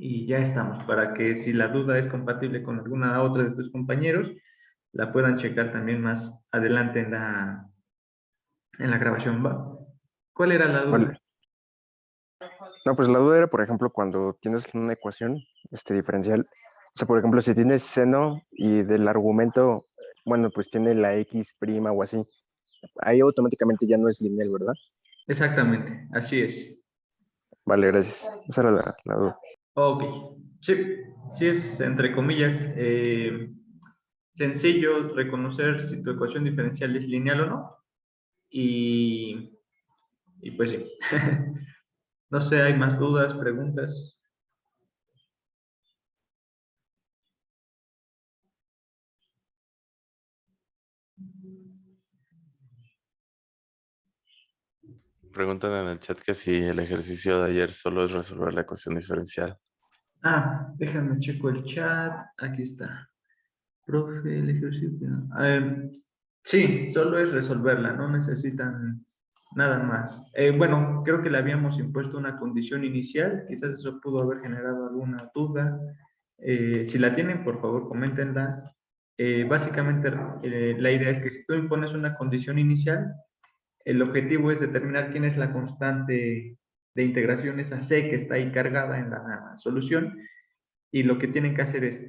Y ya estamos, para que si la duda es compatible con alguna otra de tus compañeros, la puedan checar también más adelante en la grabación. ¿Va? ¿Cuál era la duda? Vale. No, pues la duda era, por ejemplo, cuando tienes una ecuación diferencial, o sea, por ejemplo, si tienes seno y del argumento, bueno, pues tiene la x prima o así, ahí automáticamente ya no es lineal, ¿verdad? Exactamente, así es. Vale, gracias. Esa era la duda. Ok, sí, sí es, entre comillas, sencillo reconocer si tu ecuación diferencial es lineal o no. Y, y pues sí. No sé, ¿hay más dudas, preguntas? Preguntan en el chat que si el ejercicio de ayer solo es resolver la ecuación diferencial. Ah, déjame checo el chat. Aquí está. Profe, el ejercicio. Sí, solo es resolverla, no necesitan nada más. Bueno, creo que le habíamos impuesto una condición inicial, quizás eso pudo haber generado alguna duda. Si la tienen, por favor, coméntenla. Básicamente, la idea es que si tú impones una condición inicial, el objetivo es determinar quién es la constante de integración, esa C que está ahí cargada en la solución, y lo que tienen que hacer es,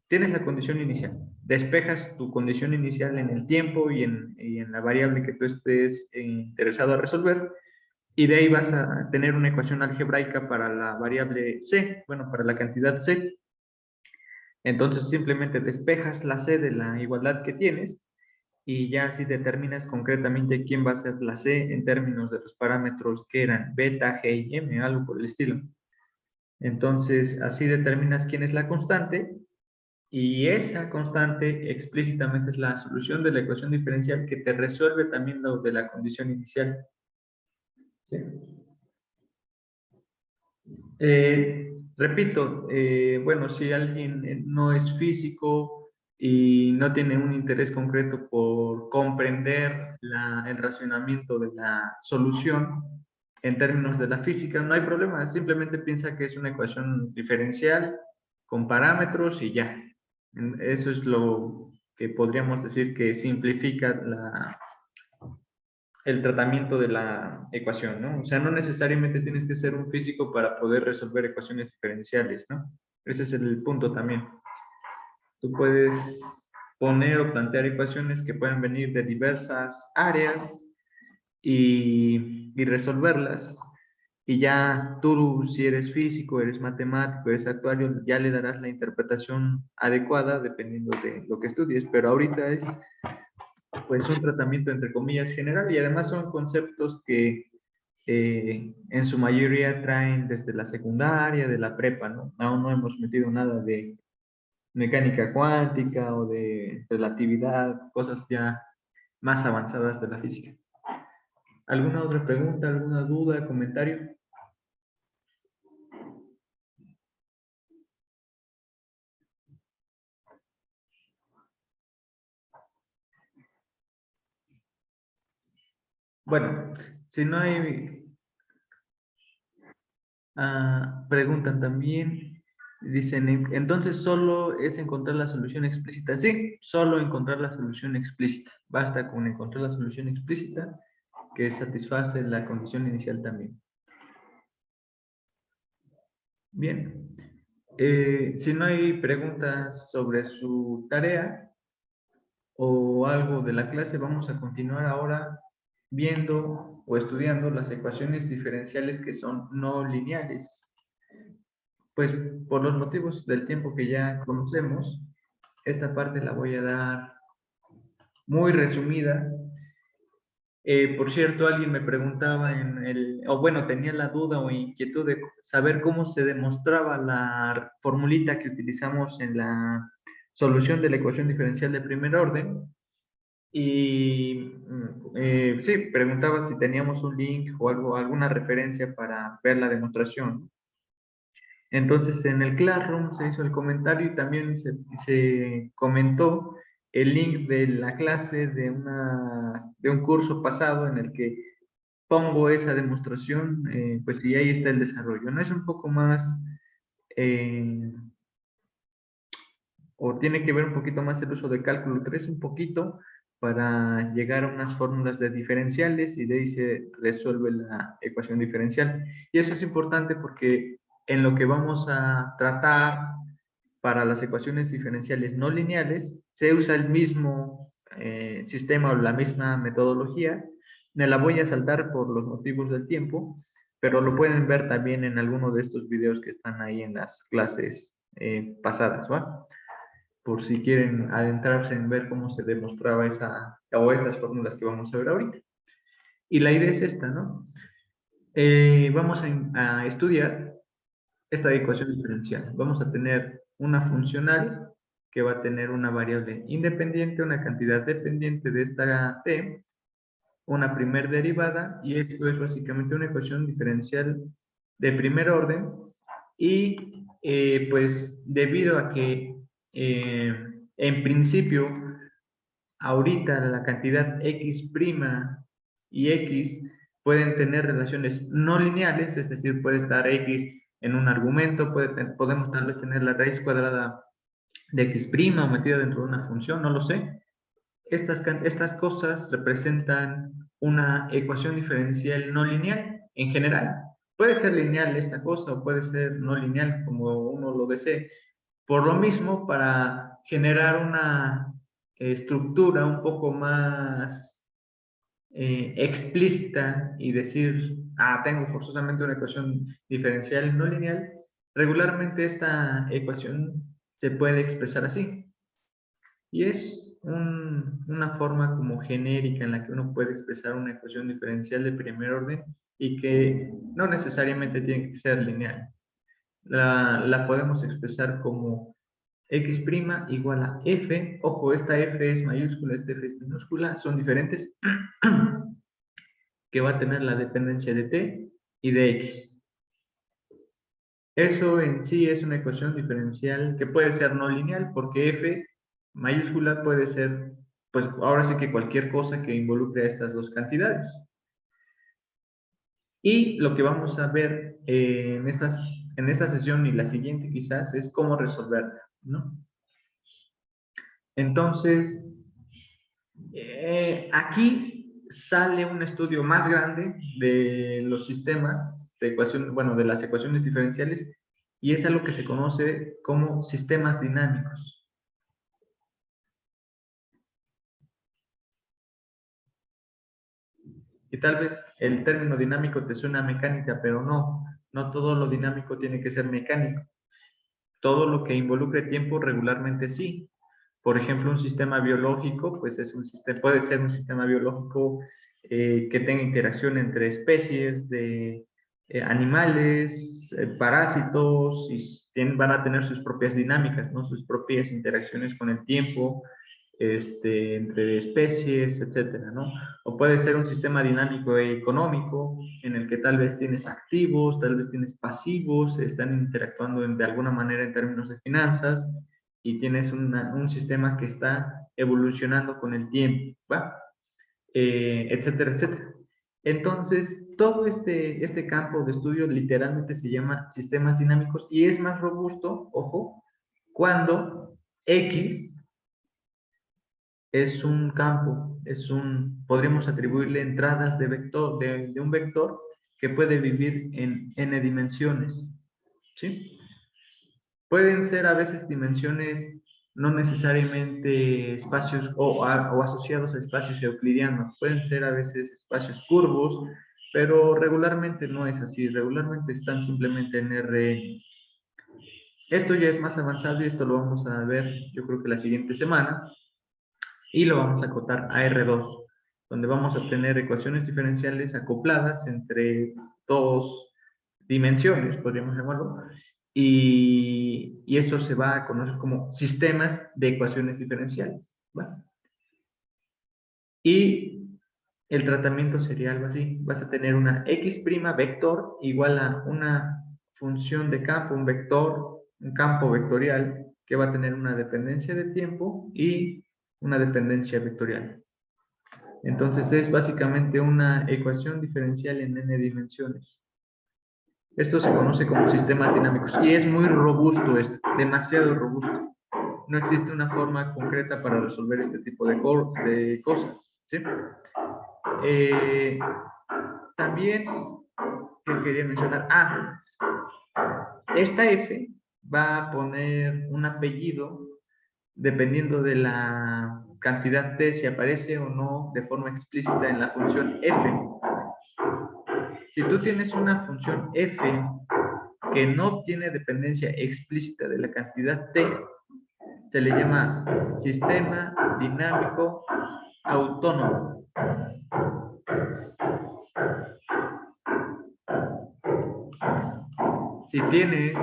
tienes la condición inicial, despejas tu condición inicial en el tiempo y en la variable que tú estés interesado a resolver, y de ahí vas a tener una ecuación algebraica para la variable C, bueno, para la cantidad C. Entonces simplemente despejas la C de la igualdad que tienes y ya así determinas concretamente quién va a ser la C en términos de los parámetros que eran beta, G y M, algo por el estilo. Entonces así determinas quién es la constante y esa constante explícitamente es la solución de la ecuación diferencial que te resuelve también lo de la condición inicial. ¿Sí? Repito, bueno, si alguien no es físico y no tiene un interés concreto por comprender el racionamiento de la solución en términos de la física, no hay problema, simplemente piensa que es una ecuación diferencial con parámetros y ya. Eso es lo que podríamos decir que simplifica el tratamiento de la ecuación, ¿no? O sea, no necesariamente tienes que ser un físico para poder resolver ecuaciones diferenciales, ¿no? Ese es el punto también. Tú puedes poner o plantear ecuaciones que pueden venir de diversas áreas y resolverlas. Y ya tú, si eres físico, eres matemático, eres actuario, ya le darás la interpretación adecuada dependiendo de lo que estudies. Pero ahorita es pues un tratamiento entre comillas general y además son conceptos que en su mayoría traen desde la secundaria, de la prepa, ¿no? Aún no hemos metido nada de mecánica cuántica o de relatividad, cosas ya más avanzadas de la física. ¿Alguna otra pregunta, alguna duda, comentario? Bueno, si no hay, preguntan también, dicen, entonces solo es encontrar la solución explícita. Sí, solo encontrar la solución explícita. Basta con encontrar la solución explícita que satisface la condición inicial también. Bien. Si no hay preguntas sobre su tarea o algo de la clase, vamos a continuar ahora viendo o estudiando las ecuaciones diferenciales que son no lineales. Pues por los motivos del tiempo que ya conocemos, esta parte la voy a dar muy resumida. Por cierto, alguien me preguntaba o bueno, tenía la duda o inquietud de saber cómo se demostraba la formulita que utilizamos en la solución de la ecuación diferencial de primer orden. Y sí, preguntaba si teníamos un link o algo, alguna referencia para ver la demostración. Entonces en el Classroom se hizo el comentario y también se comentó el link de la clase de un curso pasado en el que pongo esa demostración, pues y ahí está el desarrollo. ¿No? Es un poco más o tiene que ver un poquito más el uso de cálculo 3 un poquito para llegar a unas fórmulas de diferenciales y de ahí se resuelve la ecuación diferencial. Y eso es importante porque en lo que vamos a tratar para las ecuaciones diferenciales no lineales se usa el mismo sistema o la misma metodología. Me la voy a saltar por los motivos del tiempo, pero lo pueden ver también en alguno de estos videos que están ahí en las clases pasadas, ¿va? Por si quieren adentrarse en ver cómo se demostraba esa o estas fórmulas que vamos a ver ahorita. Y la idea es esta, ¿no? Vamos a estudiar esta ecuación diferencial. Vamos a tener una funcional que va a tener una variable independiente, una cantidad dependiente de esta t, una primer derivada, y esto es básicamente una ecuación diferencial de primer orden. Y pues debido a que en principio ahorita la cantidad x' y x pueden tener relaciones no lineales, es decir, puede estar x en un argumento, podemos tal vez tener la raíz cuadrada de x' o metida dentro de una función, no lo sé. Estas cosas representan una ecuación diferencial no lineal en general. Puede ser lineal esta cosa o puede ser no lineal, como uno lo desee. Por lo mismo, para generar una estructura un poco más explícita y decir, tengo forzosamente una ecuación diferencial no lineal, regularmente esta ecuación se puede expresar así. Y es una forma como genérica en la que uno puede expresar una ecuación diferencial de primer orden y que no necesariamente tiene que ser lineal. La podemos expresar como x' igual a f. Ojo, esta f es mayúscula, esta f es minúscula, son diferentes, que va a tener la dependencia de t y de x. Eso en sí es una ecuación diferencial que puede ser no lineal porque f mayúscula puede ser, pues ahora sí que cualquier cosa que involucre a estas dos cantidades. Y lo que vamos a ver en esta sesión y la siguiente quizás es cómo resolverla, ¿no? Entonces, aquí sale un estudio más grande de los sistemas de ecuación, bueno, de las ecuaciones diferenciales, y es algo que se conoce como sistemas dinámicos. Y tal vez el término dinámico te suena a mecánica, pero no todo lo dinámico tiene que ser mecánico. Todo lo que involucre tiempo regularmente sí. Por ejemplo, un sistema biológico, pues puede ser un sistema biológico que tenga interacción entre especies de animales, parásitos, y van a tener sus propias dinámicas, ¿no? Sus propias interacciones con el tiempo, entre especies, etcétera, ¿no? O puede ser un sistema dinámico económico en el que tal vez tienes activos, tal vez tienes pasivos, están interactuando de alguna manera en términos de finanzas y tienes un sistema que está evolucionando con el tiempo, ¿va? Etcétera, etcétera. Entonces, todo este campo de estudio literalmente se llama sistemas dinámicos y es más robusto, ojo, cuando X es un campo, podríamos atribuirle entradas de un vector que puede vivir en n dimensiones, ¿sí? Pueden ser a veces dimensiones no necesariamente espacios o asociados a espacios euclidianos, pueden ser a veces espacios curvos, pero regularmente no es así, regularmente están simplemente en Rn. Esto ya es más avanzado y esto lo vamos a ver yo creo que la siguiente semana, y lo vamos a acotar a R2, donde vamos a obtener ecuaciones diferenciales acopladas entre dos dimensiones, podríamos llamarlo, y eso se va a conocer como sistemas de ecuaciones diferenciales, ¿va? Y el tratamiento sería algo así, vas a tener una x' vector igual a una función de campo, un vector, un campo vectorial que va a tener una dependencia de tiempo y una dependencia vectorial. Entonces es básicamente una ecuación diferencial en n dimensiones. Esto se conoce como sistemas dinámicos y es muy robusto esto, demasiado robusto. No existe una forma concreta para resolver este tipo de cosas, ¿sí? También que quería mencionar, esta F va a poner un apellido dependiendo de la cantidad t, si aparece o no de forma explícita en la función f. Si tú tienes una función f que no tiene dependencia explícita de la cantidad t, se le llama sistema dinámico autónomo. Si tienes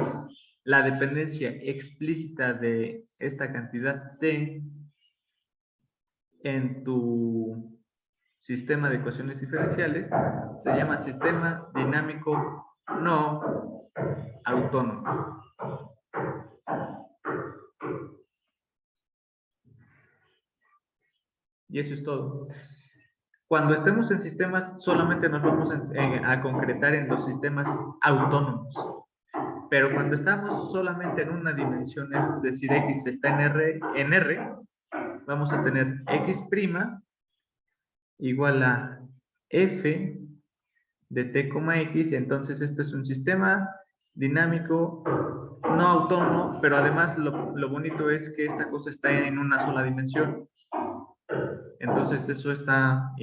la dependencia explícita de esta cantidad t en tu sistema de ecuaciones diferenciales, se llama sistema dinámico no autónomo. Y eso es todo. Cuando estemos en sistemas, solamente nos vamos a concretar en los sistemas autónomos. Pero cuando estamos solamente en una dimensión, es decir, x está en R, vamos a tener x' igual a f de t, x, entonces esto es un sistema dinámico no autónomo, pero además lo bonito es que esta cosa está en una sola dimensión. Entonces eso está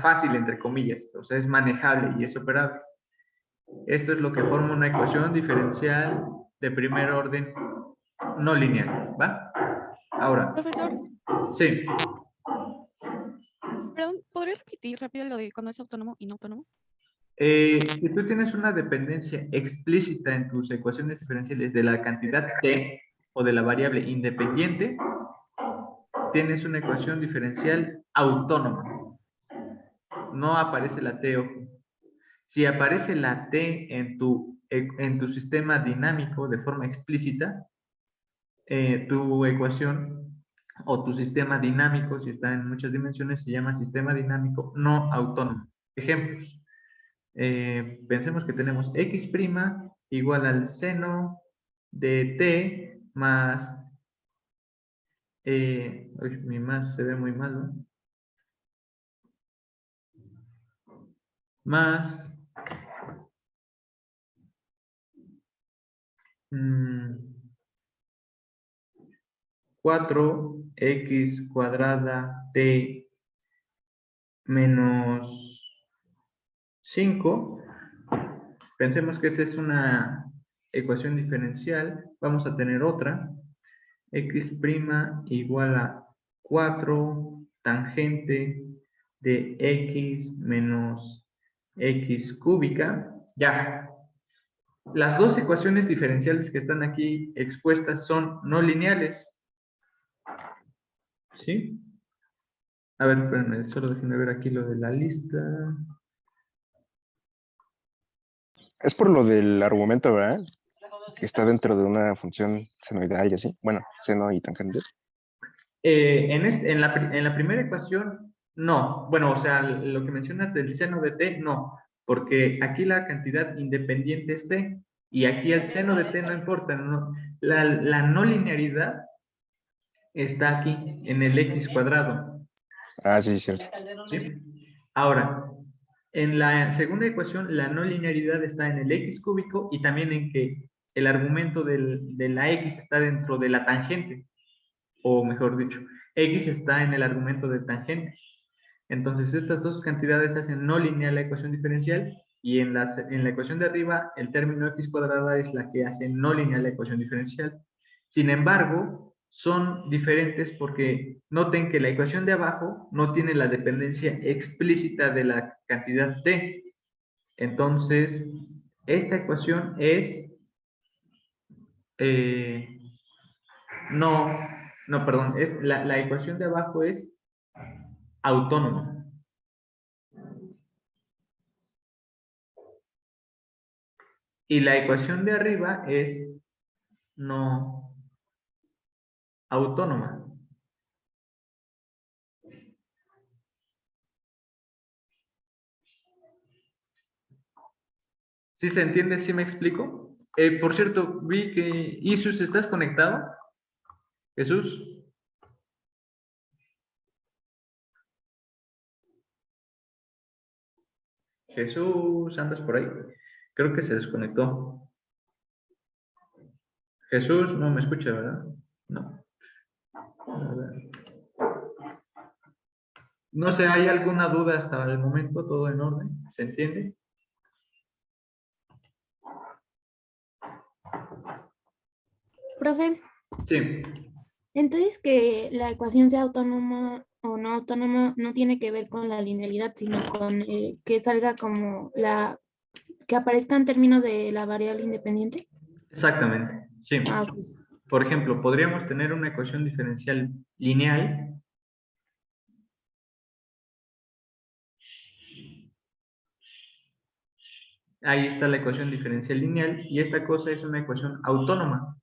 fácil, entre comillas, o sea, es manejable y es operable. Esto es lo que forma una ecuación diferencial de primer orden no lineal, ¿va? Ahora, Profesor, sí, perdón, ¿podría repetir rápido lo de cuando es autónomo y no autónomo? si tú tienes una dependencia explícita en tus ecuaciones diferenciales de la cantidad t o de la variable independiente, tienes una ecuación diferencial autónoma. No aparece la t, ojo. Si aparece la t en tu sistema dinámico de forma explícita, tu ecuación o tu sistema dinámico, si está en muchas dimensiones, se llama sistema dinámico no autónomo. Ejemplos. Pensemos que tenemos x' igual al seno de t más, mi más se ve muy mal, ¿no? Más 4x cuadrada t menos 5. Pensemos que esa es una ecuación diferencial. Vamos a tener otra. X' igual a 4 tangente de x menos x cúbica. Ya. Las dos ecuaciones diferenciales que están aquí expuestas son no lineales. ¿Sí? A ver, espérenme, solo déjenme ver aquí lo de la lista. Es por lo del argumento, ¿verdad? Que está dentro de una función senoidal y así. Bueno, seno y tangente. En la primera ecuación, no. Bueno, o sea, lo que mencionas del seno de t, no. Porque aquí la cantidad independiente es t. Y aquí el seno de t no importa. ¿No? La no linearidad está aquí, en el x cuadrado. Ah, sí, cierto. ¿Sí? Ahora, en la segunda ecuación, la no linearidad está en el x cúbico y también en que el argumento de la x está dentro de la tangente. O mejor dicho, x está en el argumento de tangente. Entonces, estas dos cantidades hacen no lineal la ecuación diferencial y en la ecuación de arriba, el término x cuadrada es la que hace no lineal la ecuación diferencial. Sin embargo, son diferentes porque noten que la ecuación de abajo no tiene la dependencia explícita de la cantidad t. Entonces, esta ecuación es perdón, la ecuación de abajo es autónoma. Y la ecuación de arriba es no autónoma. ¿Sí se entiende? ¿Sí me explico? Por cierto, vi que Isus, ¿estás conectado? Jesús. Jesús, ¿andas por ahí? Creo que se desconectó. Jesús, no me escucha, ¿verdad? No. A ver. No sé, ¿hay alguna duda hasta el momento? ¿Todo en orden? ¿Se entiende? Profe, Sí. entonces que la ecuación sea autónoma o no autónoma no tiene que ver con la linealidad, sino con que salga como que aparezca en términos de la variable independiente. Exactamente, sí. Ah, ok. Por ejemplo, podríamos tener una ecuación diferencial lineal. Ahí está la ecuación diferencial lineal y esta cosa es una ecuación autónoma.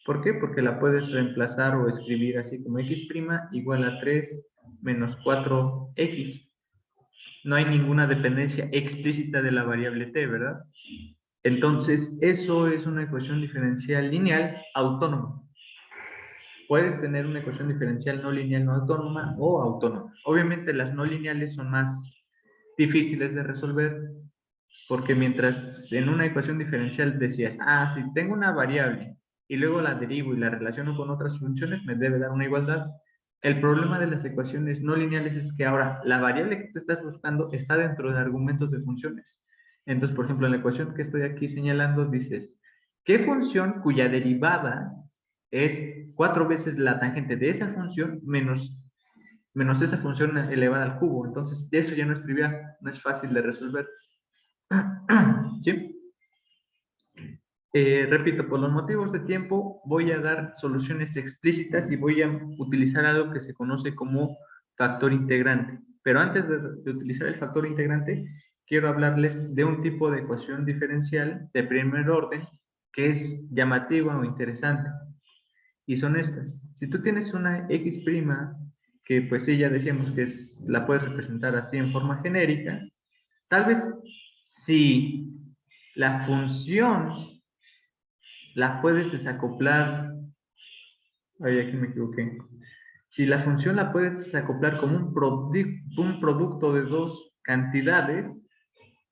¿Por qué? Porque la puedes reemplazar o escribir así como x' igual a 3 menos 4x. No hay ninguna dependencia explícita de la variable t, ¿verdad? Entonces, eso es una ecuación diferencial lineal autónoma. Puedes tener una ecuación diferencial no lineal no autónoma o autónoma. Obviamente las no lineales son más difíciles de resolver porque mientras en una ecuación diferencial decías, ah, si tengo una variable y luego la derivo y la relaciono con otras funciones, me debe dar una igualdad. El problema de las ecuaciones no lineales es que ahora la variable que tú estás buscando está dentro de argumentos de funciones. Entonces, por ejemplo, en la ecuación que estoy aquí señalando, dices, ¿qué función cuya derivada es 4 veces la tangente de esa función menos esa función elevada al cubo? Entonces, eso ya no es trivial, no es fácil de resolver. ¿Sí? Repito, por los motivos de tiempo voy a dar soluciones explícitas y voy a utilizar algo que se conoce como factor integrante. Pero antes de utilizar el factor integrante, quiero hablarles de un tipo de ecuación diferencial de primer orden que es llamativa o interesante. Y son estas. Si tú tienes una x', que pues sí, ya decíamos que la puedes representar así en forma genérica, tal vez si la función la puedes desacoplar. Ay, aquí me equivoqué. Si la función la puedes desacoplar como un producto de dos cantidades,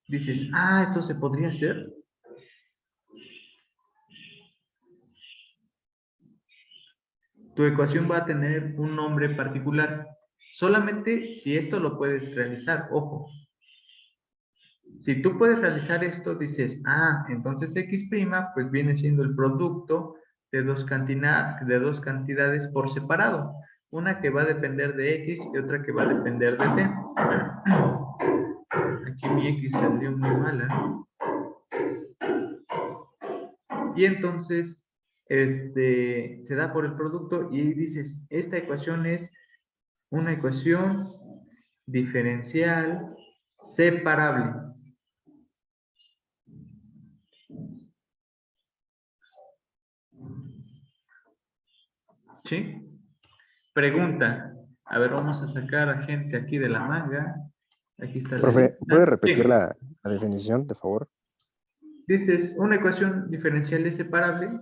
dices, ah, esto se podría hacer. Tu ecuación va a tener un nombre particular. Solamente si esto lo puedes realizar, ojo. Si tú puedes realizar esto, dices, ah, entonces x' pues viene siendo el producto de dos cantidades por separado. Una que va a depender de x y otra que va a depender de t. Aquí mi x salió muy mala. Y entonces, se da por el producto y dices, esta ecuación es una ecuación diferencial separable. ¿Sí? Pregunta. A ver, vamos a sacar a gente aquí de la manga. Aquí está la Profe, lista. ¿puede repetir Sí. la definición, de favor? Dices, una ecuación diferencial es separable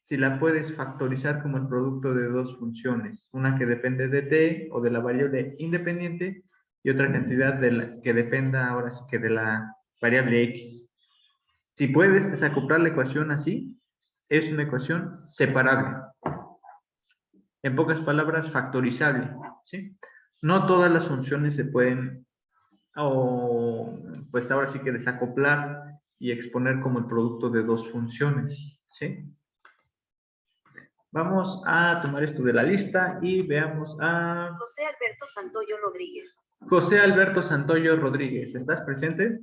si la puedes factorizar como el producto de dos funciones. Una que depende de t o de la variable independiente y otra cantidad que dependa ahora sí que de la variable x. Si puedes desacoplar la ecuación así, es una ecuación separable. En pocas palabras, factorizable, ¿sí? No todas las funciones se pueden, pues ahora sí que desacoplar y exponer como el producto de dos funciones, ¿sí? Vamos a tomar esto de la lista y veamos a José Alberto Santoyo Rodríguez. José Alberto Santoyo Rodríguez. ¿Estás presente?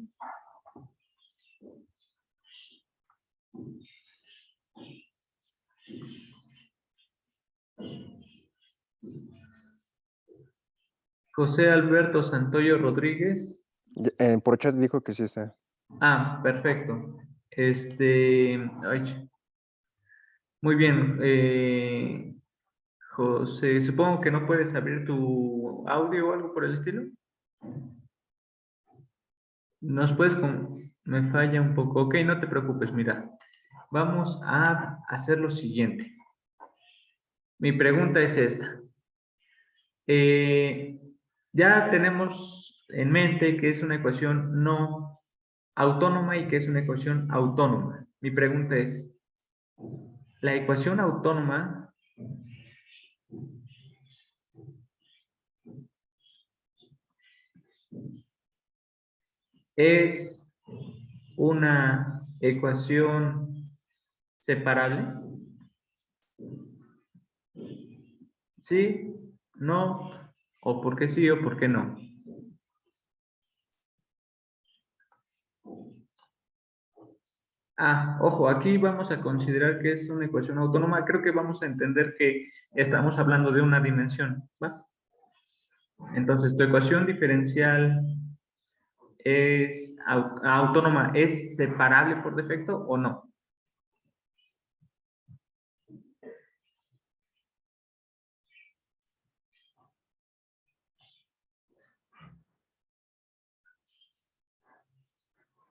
José Alberto Santoyo Rodríguez. Por chat dijo que sí está. Ah, perfecto. Ay, muy bien. José, supongo que no puedes abrir tu audio o algo por el estilo. Me falla un poco. Ok, no te preocupes, mira. Vamos a hacer lo siguiente. Mi pregunta es esta. Ya tenemos en mente que es una ecuación no autónoma y que es una ecuación autónoma. Mi pregunta es, ¿la ecuación autónoma es una ecuación separable? ¿Sí? ¿No? ¿O por qué sí o por qué no? Ojo, aquí vamos a considerar que es una ecuación autónoma. Creo que vamos a entender que estamos hablando de una dimensión, ¿va? Entonces, tu ecuación diferencial es autónoma, ¿es separable por defecto o no?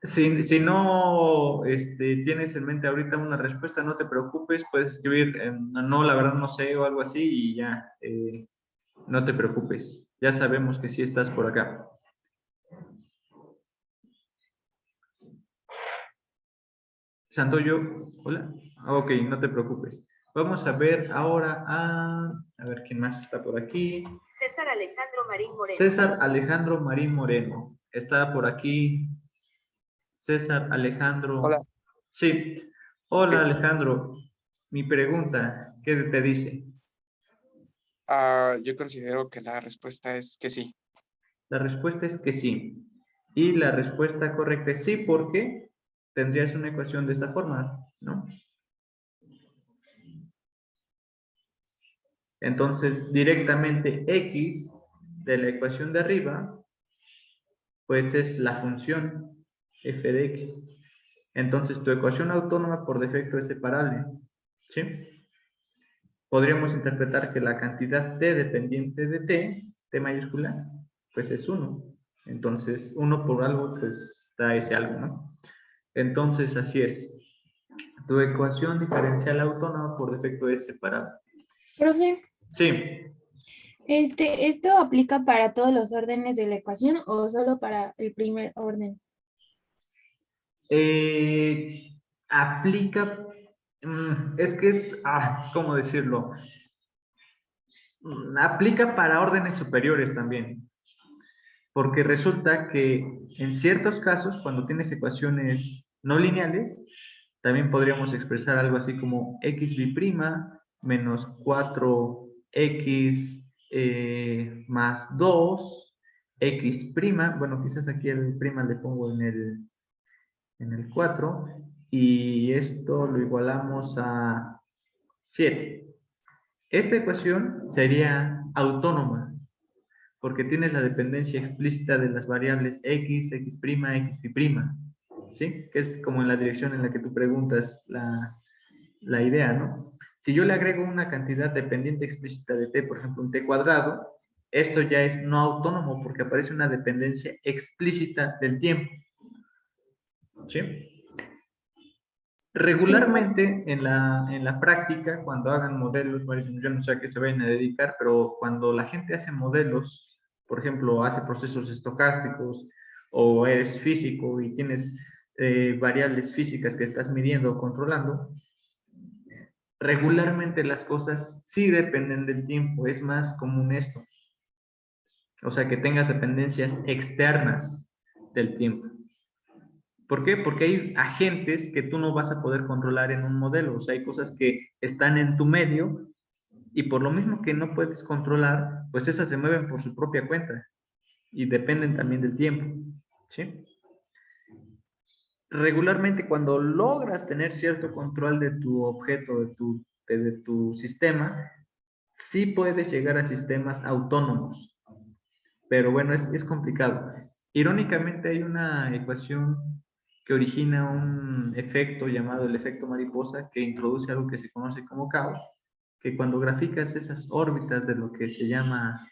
Si no tienes en mente ahorita una respuesta, no te preocupes, puedes escribir no, la verdad no sé o algo así y ya, no te preocupes. Ya sabemos que sí estás por acá. Santoyo, hola. Ok, no te preocupes. Vamos a ver ahora a ver quién más está por aquí. César Alejandro Marín Moreno. César Alejandro Marín Moreno. Está por aquí. César Alejandro. Hola. Sí. Hola Sí. Alejandro. Mi pregunta, ¿qué te dice? Yo considero que la respuesta es que sí. La respuesta es que sí. Y la respuesta correcta es sí, porque tendrías una ecuación de esta forma, ¿no? Entonces, directamente x de la ecuación de arriba, pues es la función f de x. Entonces, tu ecuación autónoma por defecto es separable, ¿sí? Podríamos interpretar que la cantidad t dependiente de t mayúscula, pues es 1. Entonces, 1 por algo, pues da ese algo, ¿no? Entonces, así es. Tu ecuación diferencial autónoma por defecto es separable. Profe, Sí. ¿esto aplica para todos los órdenes de la ecuación o solo para el primer orden? Aplica, es que es, ¿cómo decirlo? Aplica para órdenes superiores también, porque resulta que en ciertos casos, cuando tienes ecuaciones no lineales, también podríamos expresar algo así como x b' menos 4x más 2, x', bueno, quizás aquí el prima le pongo en el 4, y esto lo igualamos a 7. Esta ecuación sería autónoma, porque tienes la dependencia explícita de las variables x, x', x'P', ¿sí? Que es como en la dirección en la que tú preguntas la idea, ¿no? Si yo le agrego una cantidad dependiente explícita de t, por ejemplo, un t cuadrado, esto ya es no autónomo porque aparece una dependencia explícita del tiempo, ¿sí? Regularmente en la práctica, cuando hagan modelos, bueno, yo no sé a qué se vayan a dedicar, pero cuando la gente hace modelos, por ejemplo, hace procesos estocásticos o eres físico y tienes variables físicas que estás midiendo o controlando, regularmente las cosas sí dependen del tiempo, es más común esto. O sea, que tengas dependencias externas del tiempo. ¿Por qué? Porque hay agentes que tú no vas a poder controlar en un modelo. O sea, hay cosas que están en tu medio y por lo mismo que no puedes controlar, pues esas se mueven por su propia cuenta y dependen también del tiempo. ¿Sí? Regularmente cuando logras tener cierto control de tu objeto, de tu sistema, sí puedes llegar a sistemas autónomos. Pero bueno, es complicado. Irónicamente hay una ecuación que origina un efecto llamado el efecto mariposa que introduce algo que se conoce como caos, que cuando graficas esas órbitas de lo que se llama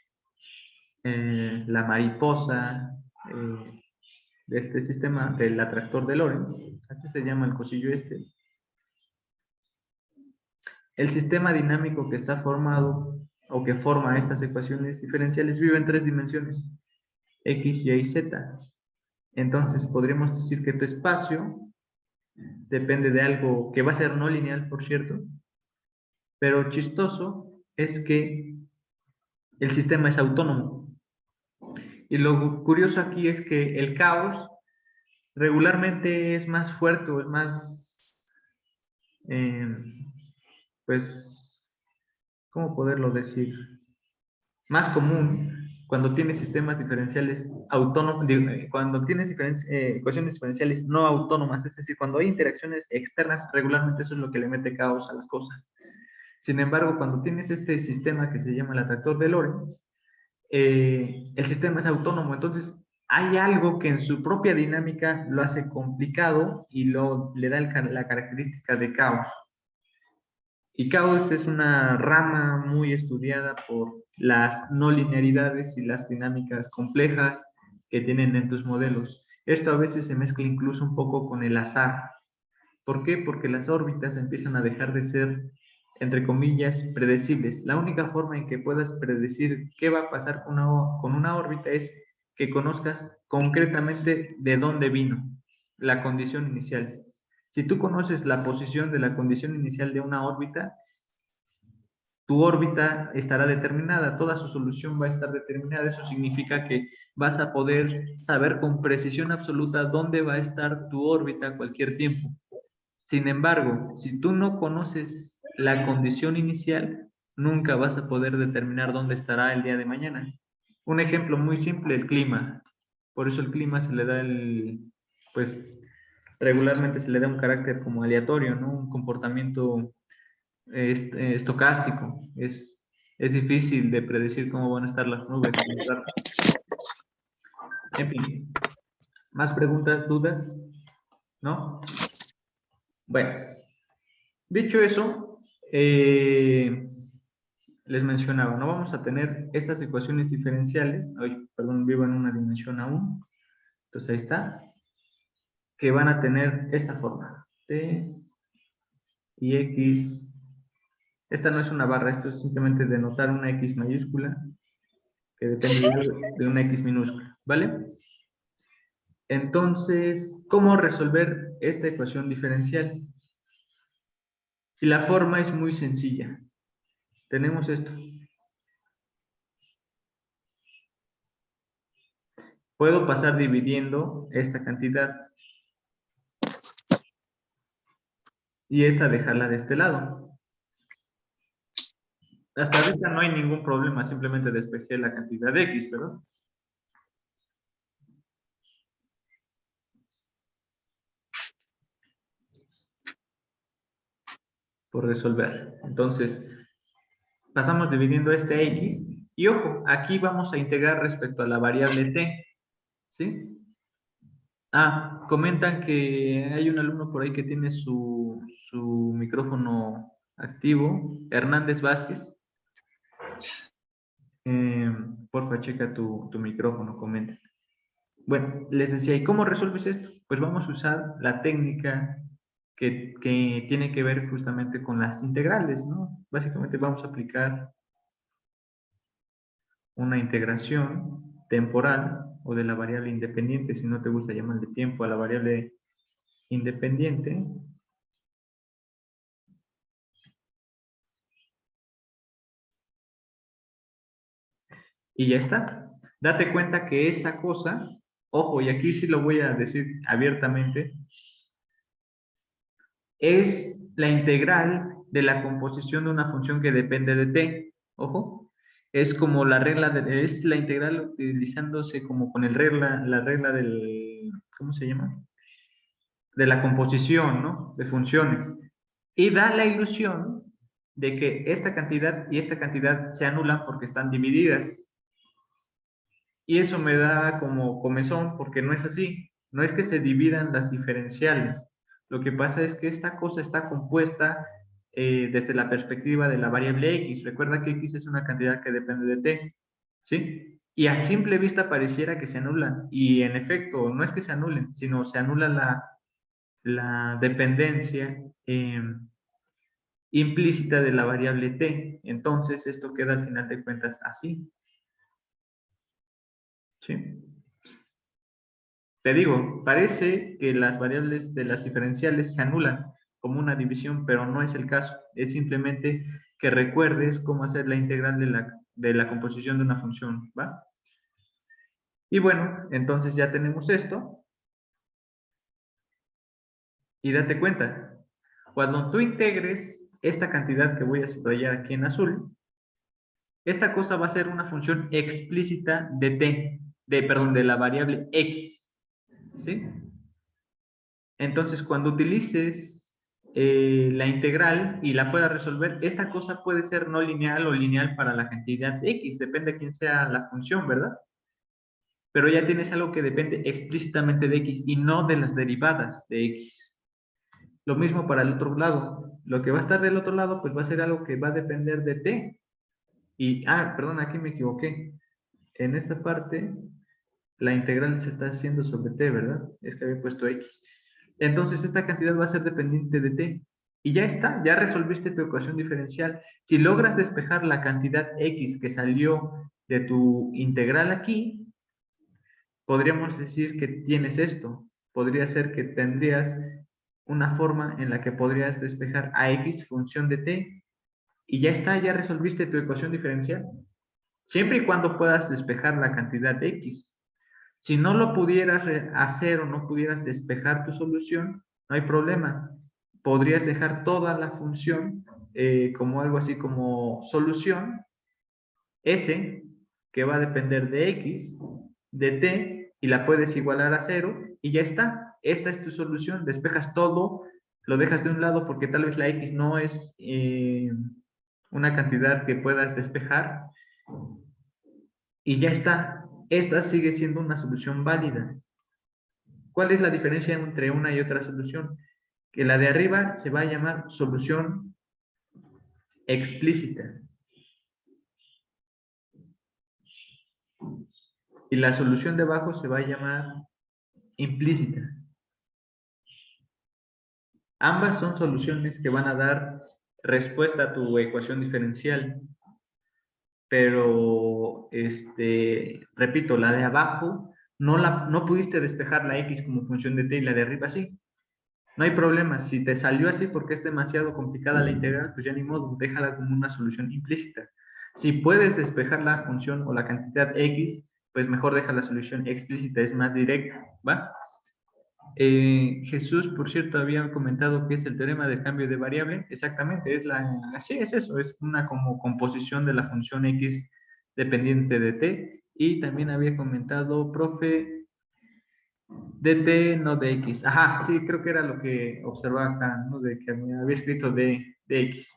la mariposa, de este sistema del atractor de Lorentz, así se llama el cosillo este. El sistema dinámico que está formado o que forma estas ecuaciones diferenciales vive en 3 dimensiones, x, y, z. Entonces podríamos decir que tu espacio depende de algo que va a ser no lineal, por cierto, pero chistoso es que el sistema es autónomo. Y lo curioso aquí es que el caos regularmente es más fuerte o es más, pues, ¿cómo poderlo decir? Más común cuando tienes sistemas diferenciales autónomos, cuando tienes ecuaciones diferenciales no autónomas, es decir, cuando hay interacciones externas, regularmente eso es lo que le mete caos a las cosas. Sin embargo, cuando tienes este sistema que se llama el atractor de Lorentz, el sistema es autónomo, entonces hay algo que en su propia dinámica lo hace complicado y le da la característica de caos. Y caos es una rama muy estudiada por las no linearidades y las dinámicas complejas que tienen en tus modelos. Esto a veces se mezcla incluso un poco con el azar. ¿Por qué? Porque las órbitas empiezan a dejar de ser, entre comillas, predecibles. La única forma en que puedas predecir qué va a pasar con una órbita es que conozcas concretamente de dónde vino la condición inicial. Si tú conoces la posición de la condición inicial de una órbita, tu órbita estará determinada, toda su solución va a estar determinada. Eso significa que vas a poder saber con precisión absoluta dónde va a estar tu órbita a cualquier tiempo. Sin embargo, si tú no conoces la condición inicial, nunca vas a poder determinar dónde estará el día de mañana. Un ejemplo muy simple, el clima. Por eso el clima se le da pues regularmente se le da un carácter como aleatorio, ¿no? Un comportamiento estocástico. Es difícil de predecir cómo van a estar las nubes. En fin, ¿más preguntas, dudas? ¿No? Bueno, dicho eso, les mencionaba, no vamos a tener estas ecuaciones diferenciales, perdón, vivo en una dimensión aún, entonces ahí está, que van a tener esta forma, t y x. Esta no es una barra, esto es simplemente denotar una x mayúscula que depende de una x minúscula, ¿vale? Entonces, ¿cómo resolver esta ecuación diferencial? Y la forma es muy sencilla. Tenemos esto. Puedo pasar dividiendo esta cantidad y esta dejarla de este lado. Hasta ahorita no hay ningún problema, simplemente despejé la cantidad de x, ¿verdad? Por resolver. Entonces, pasamos dividiendo este x y ojo, aquí vamos a integrar respecto a la variable t, ¿sí? Ah, comentan que hay un alumno por ahí que tiene su micrófono activo, Hernández Vázquez. Porfa, checa tu micrófono, comenta. Bueno, les decía, ¿y cómo resuelves esto? Pues vamos a usar la técnica que tiene que ver justamente con las integrales, ¿no? Básicamente vamos a aplicar una integración temporal o de la variable independiente, si no te gusta llamarle tiempo a la variable independiente. Y ya está. Date cuenta que esta cosa, ojo, y aquí sí lo voy a decir abiertamente, es la integral de la composición de una función que depende de t. Ojo, es como la regla, es la integral utilizándose como con la regla del, ¿cómo se llama? De la composición, ¿no? De funciones. Y da la ilusión de que esta cantidad y esta cantidad se anulan porque están divididas. Y eso me da como comezón porque no es así. No es que se dividan las diferenciales. Lo que pasa es que esta cosa está compuesta desde la perspectiva de la variable x. Recuerda que x es una cantidad que depende de t. ¿Sí? Y a simple vista pareciera que se anulan. Y en efecto, no es que se anulen, sino se anula la dependencia implícita de la variable t. Entonces, esto queda al final de cuentas así. ¿Sí? Te digo, parece que las variables de las diferenciales se anulan como una división, pero no es el caso. Es simplemente que recuerdes cómo hacer la integral de la composición de una función, ¿va? Y bueno, entonces ya tenemos esto. Y date cuenta, cuando tú integres esta cantidad que voy a subrayar aquí en azul, esta cosa va a ser una función explícita de t, de la variable x, ¿sí? Entonces, cuando utilices la integral y la puedas resolver, esta cosa puede ser no lineal o lineal para la cantidad x, depende de quién sea la función, ¿verdad? Pero ya tienes algo que depende explícitamente de x y no de las derivadas de x. Lo mismo para el otro lado. Lo que va a estar del otro lado, pues va a ser algo que va a depender de t. Y, perdón, aquí me equivoqué. En esta parte, la integral se está haciendo sobre t, ¿verdad? Es que había puesto x. Entonces, esta cantidad va a ser dependiente de t. Y ya está, ya resolviste tu ecuación diferencial. Si logras despejar la cantidad x que salió de tu integral aquí, podríamos decir que tienes esto. Podría ser que tendrías una forma en la que podrías despejar a x función de t y ya está, ya resolviste tu ecuación diferencial. Siempre y cuando puedas despejar la cantidad de x. Si no lo pudieras hacer o no pudieras despejar tu solución, no hay problema. Podrías dejar toda la función como algo así como solución s, que va a depender de x, de t, y la puedes igualar a 0, y ya está. Esta es tu solución. Despejas todo, lo dejas de un lado porque tal vez la x no es una cantidad que puedas despejar, y ya está. Esta sigue siendo una solución válida. ¿Cuál es la diferencia entre una y otra solución? Que la de arriba se va a llamar solución explícita. Y la solución de abajo se va a llamar implícita. Ambas son soluciones que van a dar respuesta a tu ecuación diferencial. Pero, repito, la de abajo no pudiste despejar la x como función de t y la de arriba sí. No hay problema. Si te salió así porque es demasiado complicada la integral, pues ya ni modo, déjala como una solución implícita. Si puedes despejar la función o la cantidad x, pues mejor deja la solución explícita, es más directa, ¿va? Jesús, por cierto, había comentado que es el teorema del cambio de variable. Exactamente, sí, es eso, es una como composición de la función x dependiente de t. Y también había comentado, profe, de t, no de x. Ajá, sí, creo que era lo que observaba acá, ¿no? De que me había escrito de x.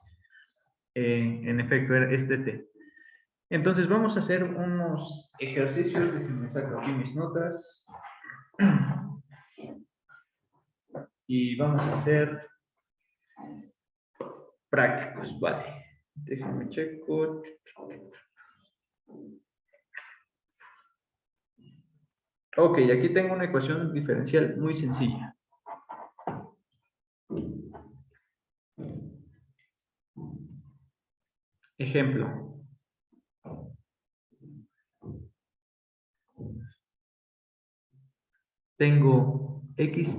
En efecto, es de t. Entonces, vamos a hacer unos ejercicios. Déjenme saco aquí mis notas. Y vamos a hacer prácticos, vale. Déjenme checo. Ok, aquí tengo una ecuación diferencial muy sencilla. Ejemplo. Tengo x'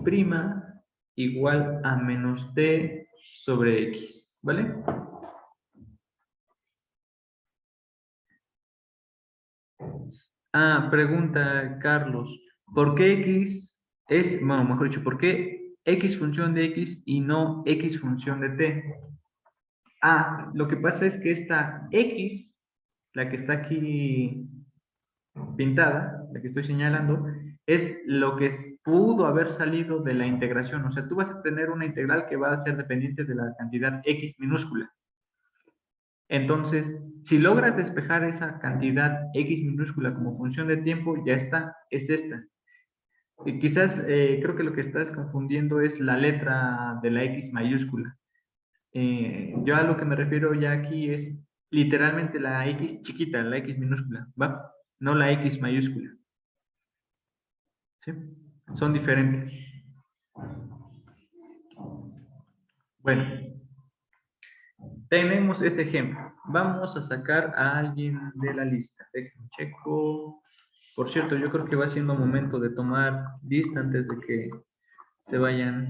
igual a menos t sobre x, ¿vale? Pregunta Carlos, ¿por qué x es, bueno, mejor dicho, ¿por qué x función de x y no x función de t? Lo que pasa es que esta x, la que está aquí pintada, la que estoy señalando, es lo que pudo haber salido de la integración. O sea, tú vas a tener una integral que va a ser dependiente de la cantidad x minúscula. Entonces, si logras despejar esa cantidad x minúscula como función de tiempo, ya está, es esta. Y quizás creo que lo que estás confundiendo es la letra de la x mayúscula. Yo a lo que me refiero ya aquí es literalmente la x chiquita, la x minúscula, ¿va? no la X mayúscula. ¿Sí? Son diferentes. Bueno, tenemos ese ejemplo. Vamos a sacar a alguien de la lista. Déjenme checo. Por cierto, yo creo que va siendo momento de tomar lista antes de que se vayan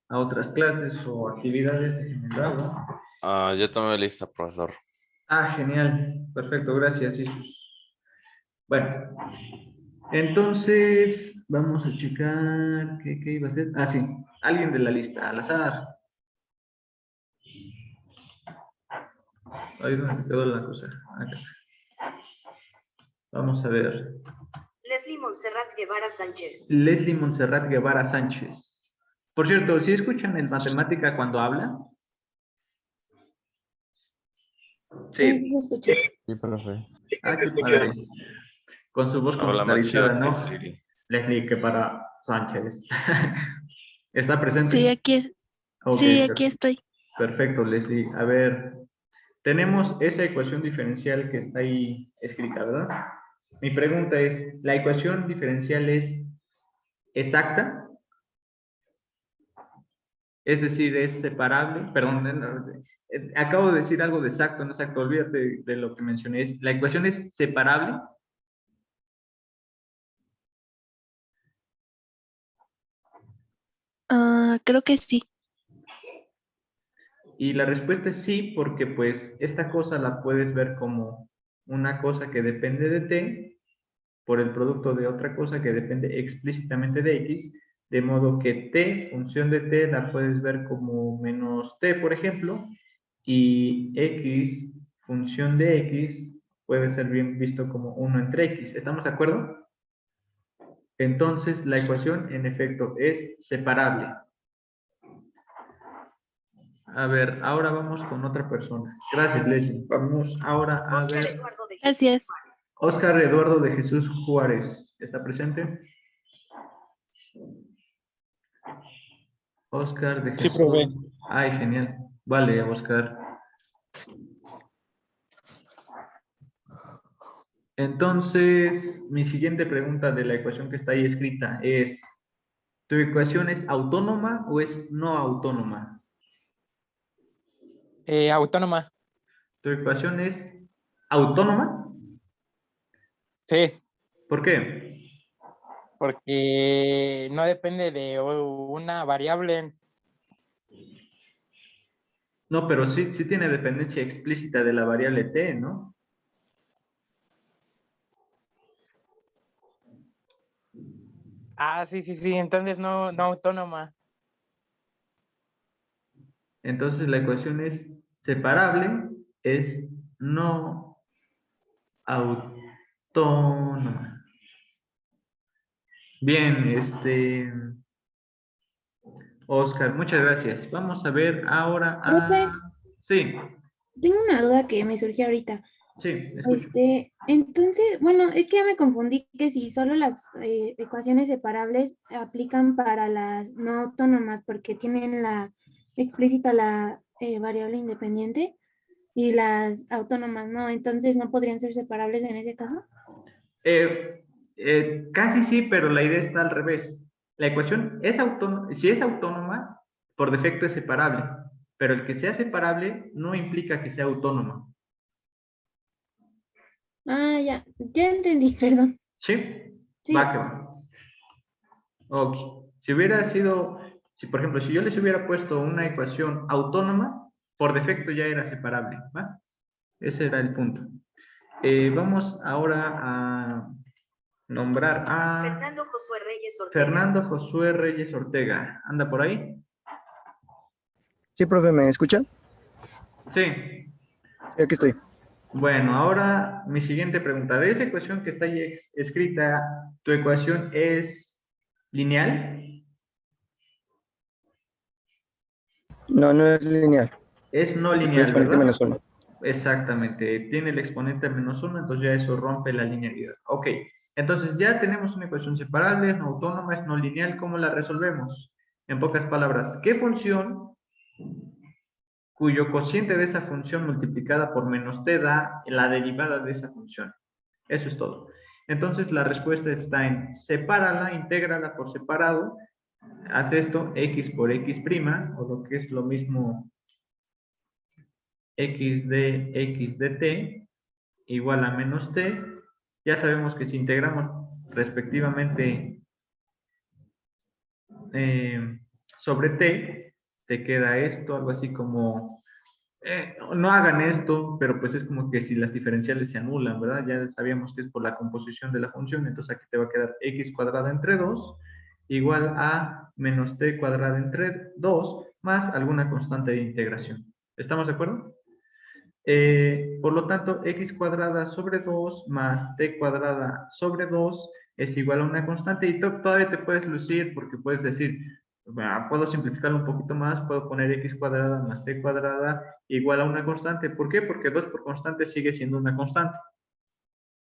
a otras clases o actividades. Déjenme el agua. Ya tomé lista, profesor. Ah, genial. Perfecto, gracias, Jesús. Bueno, entonces vamos a checar qué iba a ser. Ah, sí, alguien de la lista, al azar. Ahí donde quedó la cosa. Acá está. Vamos a ver. Leslie Montserrat Guevara Sánchez. Leslie Montserrat Guevara Sánchez. Por cierto, ¿sí escuchan el matemática cuando habla? Sí, se escucha. Sí, profe. Ah, qué padre. Con su voz Habla más chido computarizada, ¿no? que Siri. Leslie Guevara Sánchez. ¿Está presente? Sí, aquí, Ok, sí, aquí estoy. perfecto, Leslie. A ver, tenemos esa ecuación diferencial que está ahí escrita, ¿verdad? Mi pregunta es, ¿la ecuación diferencial es exacta? Es decir, ¿es separable? Perdón, acabo de decir algo de exacto, no exacto, olvídate de lo que mencioné. ¿La ecuación es separable? Creo que sí. Y la respuesta es sí, porque pues esta cosa la puedes ver como una cosa que depende de t por el producto de otra cosa que depende explícitamente de x, de modo que t, función de t, la puedes ver como menos t, por ejemplo, y x, función de x, puede ser bien visto como 1 entre x. ¿Estamos de acuerdo? Entonces, la ecuación, en efecto, es separable. A ver, ahora vamos con otra persona. Gracias, Leslie. Vamos ahora a Oscar ver. Eduardo de Jesús Gracias. Juárez. Oscar Eduardo de Jesús Juárez. ¿Está presente? Oscar de Sí, Jesús. profe. Ay, genial. Vale, Oscar. Entonces, mi siguiente pregunta de la ecuación que está ahí escrita es, ¿tu ecuación es autónoma o es no autónoma? Autónoma. ¿Tu ecuación es autónoma? Sí, ¿Por qué? porque no depende de una variable. No, pero sí tiene dependencia explícita de la variable t, ¿no? Sí, entonces no autónoma. Entonces la ecuación es separable, es no autónoma. Bien, Oscar, muchas gracias. Vamos a ver ahora Profe, Sí, tengo una duda que me surgió ahorita. sí, escucho. Entonces, bueno, es que ya me confundí que si solo las ecuaciones separables aplican para las no autónomas porque tienen la explícita la variable independiente y las autónomas no, entonces no podrían ser separables en ese caso. Casi sí, pero la idea está al revés. La ecuación es autónoma, si es autónoma, por defecto es separable, pero el que sea separable no implica que sea autónoma. Ah, ya entendí, perdón. ¿Sí? Sí. Va que va. Ok. Si hubiera sido, por ejemplo, si yo les hubiera puesto una ecuación autónoma, por defecto ya era separable, ¿va? Ese era el punto. Vamos ahora a nombrar a Fernando Josué Reyes Ortega. Fernando Josué Reyes Ortega. ¿Anda por ahí? Sí, profe, ¿me escuchan? Sí. Sí, aquí estoy. Bueno, ahora mi siguiente pregunta. De esa ecuación que está ahí escrita, ¿tu ecuación es lineal? No es lineal. Es no Es lineal, exponente ¿verdad? menos 1. Exactamente. Tiene el exponente menos 1, entonces ya eso rompe la linealidad. Ok. Entonces ya tenemos una ecuación separable, no autónoma, es no lineal. ¿Cómo la resolvemos? En pocas palabras, ¿qué función cuyo cociente de esa función multiplicada por menos t da la derivada de esa función? Eso es todo. Entonces la respuesta está en sepárala, intégrala por separado, haz esto, x por x', o lo que es lo mismo, x de t, igual a menos t. Ya sabemos que si integramos respectivamente sobre t, te queda esto, algo así como, no hagan esto, pero pues es como que si las diferenciales se anulan, ¿verdad? Ya sabíamos que es por la composición de la función, entonces aquí te va a quedar x cuadrada entre 2 igual a menos t cuadrada entre 2 más alguna constante de integración. ¿Estamos de acuerdo? Por lo tanto, x cuadrada sobre 2 más t cuadrada sobre 2 es igual a una constante y todavía te puedes lucir porque puedes decir, puedo simplificarlo un poquito más, puedo poner x cuadrada más t cuadrada igual a una constante. ¿Por qué? Porque 2 por constante sigue siendo una constante.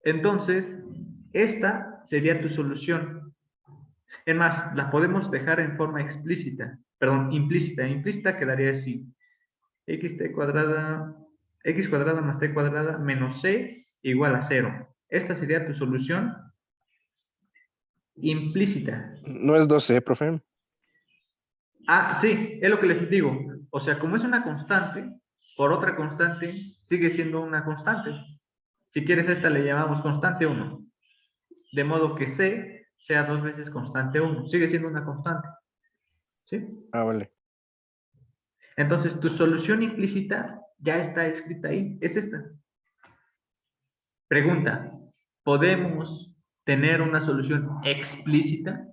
Entonces, esta sería tu solución. Es más, la podemos dejar en forma explícita, perdón, implícita. Implícita quedaría así. X cuadrada más t cuadrada menos c igual a 0. Esta sería tu solución implícita. No es 12, profe. Ah, sí, es lo que les digo. O sea, como es una constante, por otra constante, sigue siendo una constante. Si quieres esta le llamamos constante 1. De modo que c sea 2 veces constante 1. Sigue siendo una constante. ¿Sí? Ah, vale. Entonces, tu solución implícita ya está escrita ahí. Es esta. Pregunta, ¿podemos tener una solución explícita?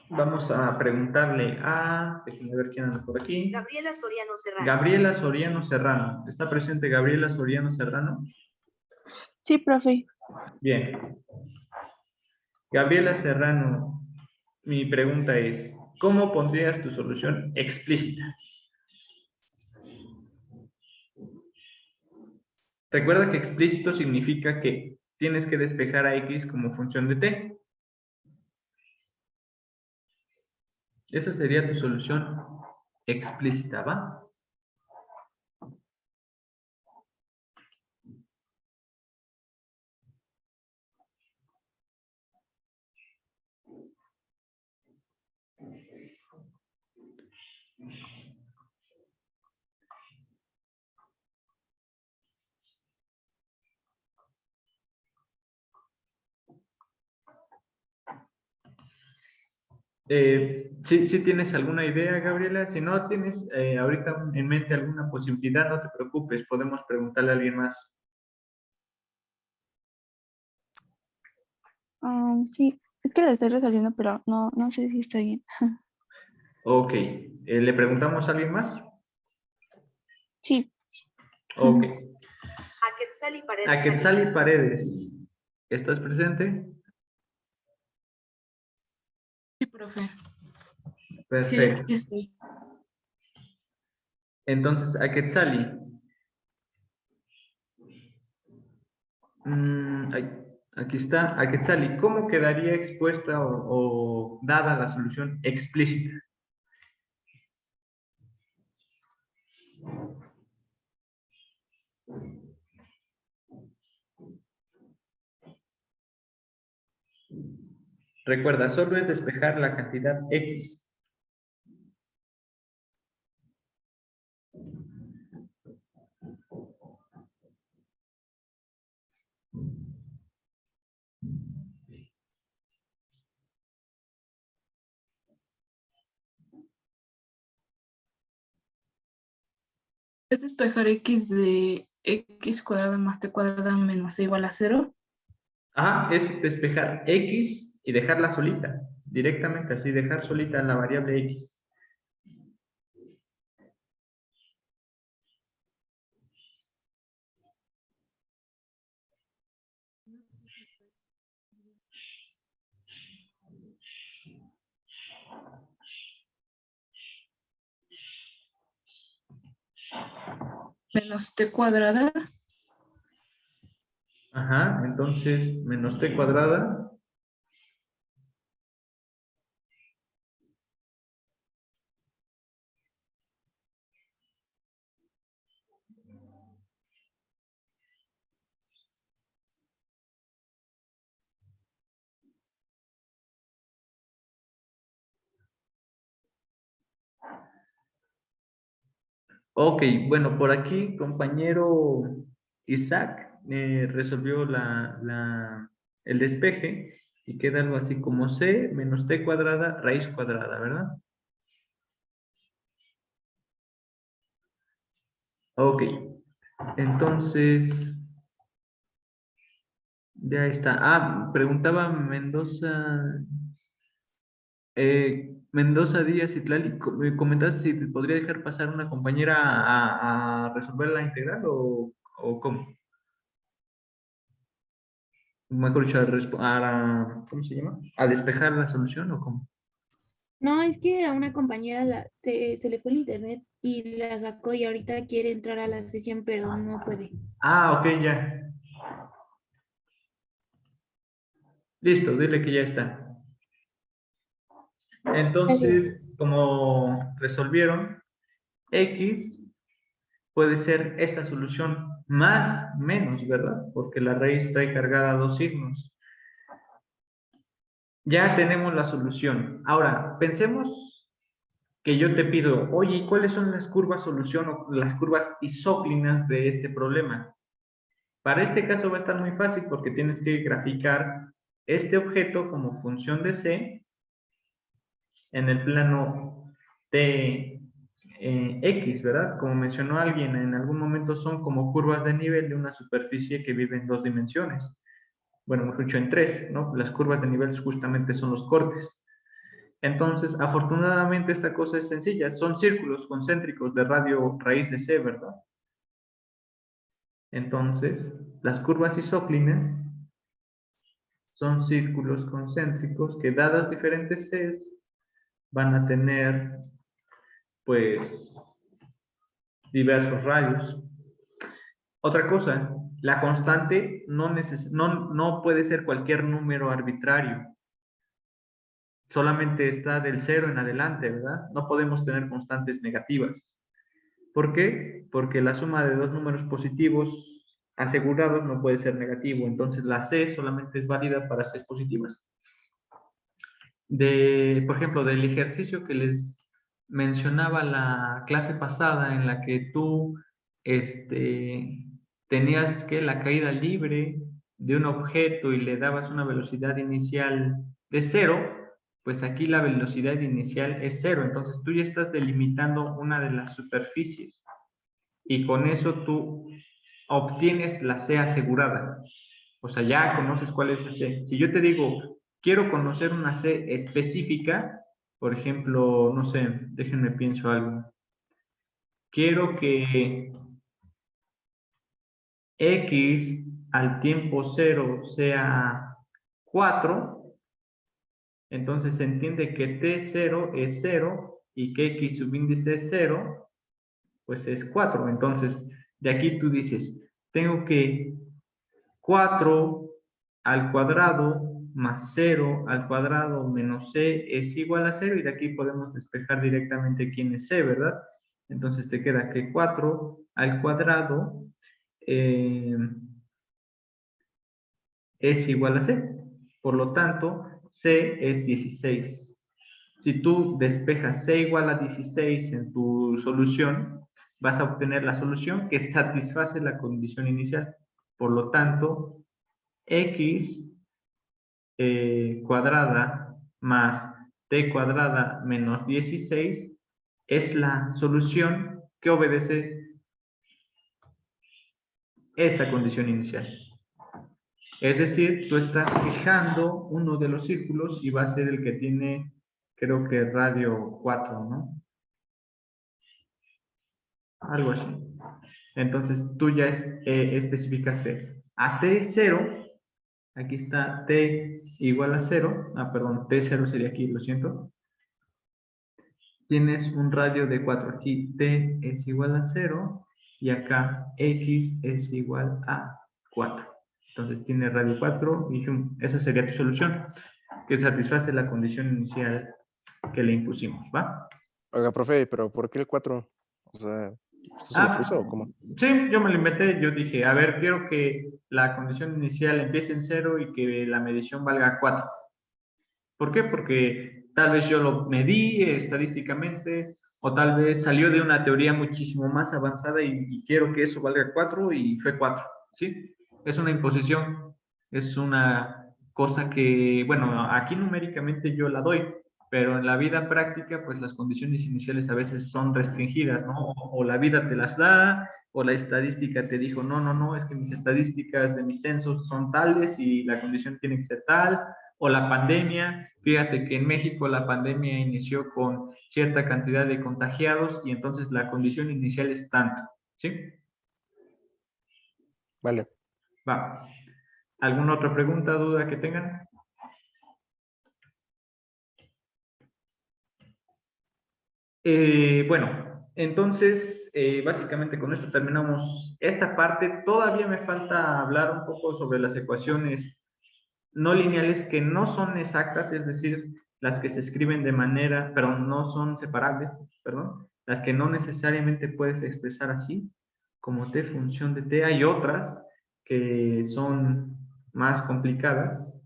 Vamos a preguntarle a, déjenme ver quién anda por aquí. Gabriela Soriano Serrano. Gabriela Soriano Serrano. ¿Está presente Gabriela Soriano Serrano? Sí, profe. Bien. Gabriela Serrano, mi pregunta es, ¿cómo pondrías tu solución explícita? Recuerda que explícito significa que tienes que despejar a x como función de t. Esa sería tu solución explícita, ¿va? ¿Sí tienes alguna idea, Gabriela? Si no tienes ahorita en mente alguna posibilidad, no te preocupes, podemos preguntarle a alguien más. Sí, es que la estoy resolviendo, pero no sé si está bien. Ok, ¿le preguntamos a alguien más? Sí. Ok. A Quetzali Paredes. A Quetzali Paredes, ¿estás presente? Sí, profe. Sí, Perfecto. aquí estoy. Entonces, a Quetzali. Aquí está, a Quetzali. ¿Cómo quedaría expuesta o dada la solución explícita? Recuerda, solo es despejar la cantidad X. ¿Es despejar x de x cuadrada más t cuadrada menos c igual a 0? Ajá, es despejar X y dejarla solita. Directamente así, dejar solita la variable X. Menos t cuadrada. Ajá, entonces menos t cuadrada. Ok, bueno, por aquí, compañero Isaac resolvió el despeje y queda algo así como c menos t cuadrada raíz cuadrada, ¿verdad? Ok, entonces, ya está. Ah, preguntaba Mendoza Díaz y Tlali, me comentas si te podría dejar pasar una compañera a resolver la integral o cómo. Mejor dicho, ¿cómo se llama? ¿A despejar la solución o cómo? No, es que a una compañera se le fue el internet y la sacó y ahorita quiere entrar a la sesión, pero no puede. Ah, ok, ya. Listo, dile que ya está. Gracias. Entonces, como resolvieron, X puede ser esta solución más menos, ¿verdad? Porque la raíz trae cargada dos signos. Ya tenemos la solución. Ahora, pensemos que yo te pido, oye, ¿cuáles son las curvas solución o las curvas isóclinas de este problema? Para este caso va a estar muy fácil porque tienes que graficar este objeto como función de C en el plano T X, ¿verdad? Como mencionó alguien, en algún momento son como curvas de nivel de una superficie que vive en dos dimensiones. Bueno, mejor dicho, en tres, ¿no? Las curvas de nivel justamente son los cortes. Entonces, afortunadamente esta cosa es sencilla, son círculos concéntricos de radio raíz de C, ¿verdad? Entonces, las curvas isóclinas son círculos concéntricos que dadas diferentes Cs van a tener, pues, diversos radios. Otra cosa, la constante no puede ser cualquier número arbitrario. Solamente está del 0 en adelante, ¿verdad? No podemos tener constantes negativas. ¿Por qué? Porque la suma de dos números positivos asegurados no puede ser negativo. Entonces la C solamente es válida para Cs positivas. Por ejemplo, del ejercicio que les mencionaba la clase pasada en la que tú tenías que la caída libre de un objeto y le dabas una velocidad inicial de 0, pues aquí la velocidad inicial es 0. Entonces tú ya estás delimitando una de las superficies y con eso tú obtienes la C asegurada. O sea, ya conoces cuál es la C. Si yo te digo, quiero conocer una C específica, por ejemplo, no sé, déjenme pienso algo. Quiero que X al tiempo 0 sea 4, entonces se entiende que T0 es 0 y que X subíndice es 0, pues es 4. Entonces, de aquí tú dices, tengo que 4 al cuadrado más 0 al cuadrado menos c es igual a 0 y de aquí podemos despejar directamente quién es c, ¿verdad? Entonces te queda que 4 al cuadrado es igual a c. Por lo tanto, c es 16. Si tú despejas c igual a 16 en tu solución, vas a obtener la solución que satisface la condición inicial. Por lo tanto, x cuadrada más t cuadrada menos 16 es la solución que obedece esta condición inicial. Es decir, tú estás fijando uno de los círculos y va a ser el que tiene, creo que radio 4, ¿no? Algo así. Entonces tú ya especificaste a t0, aquí está t igual a 0, perdón, t0 sería aquí, lo siento. Tienes un radio de 4. Aquí t es igual a 0 y acá x es igual a 4. Entonces tiene radio 4 y esa sería tu solución, que satisface la condición inicial que le impusimos, ¿va? Oiga, profe, pero ¿por qué el 4? O sea, ¿usted se lo puso o cómo? Sí, yo me lo inventé. Yo dije, a ver, quiero que la condición inicial empiece en 0 y que la medición valga 4. ¿Por qué? Porque tal vez yo lo medí estadísticamente O tal vez salió de una teoría muchísimo más avanzada y quiero que eso valga 4 y fue 4, ¿sí? Es una imposición, es una cosa que, bueno, aquí numéricamente yo la doy, pero en la vida práctica, pues las condiciones iniciales a veces son restringidas, ¿no? O la vida te las da, o la estadística te dijo, no, no, no, es que mis estadísticas de mis censos son tales y la condición tiene que ser tal, o la pandemia. Fíjate que en México la pandemia inició con cierta cantidad de contagiados y entonces la condición inicial es tanto, ¿sí? Vale. Va. ¿Alguna otra pregunta, duda que tengan? Bueno, entonces, básicamente con esto terminamos esta parte. Todavía me falta hablar un poco sobre las ecuaciones no lineales que no son exactas, es decir, las que se escriben de manera, perdón, no son separables, perdón, las que no necesariamente puedes expresar así, como t función de t. Hay otras que son más complicadas.